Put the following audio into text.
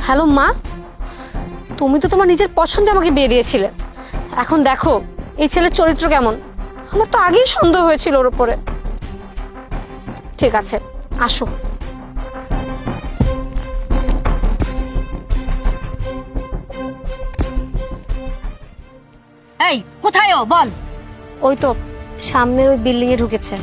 Hello মা, তুমি তো তোমার নিজের পছন্দে আমাকে বিয়ে দিয়েছিলে, এখন দেখো এই ছেলের চরিত্র কেমন। আমার তো আগেই সন্দেহ হয়েছিল ওর উপরে। ঠিক আছে, আসো। এই কোথায় ও বল। ওই তো সামনের ওই বিল্ডিং এ ঢুকেছে।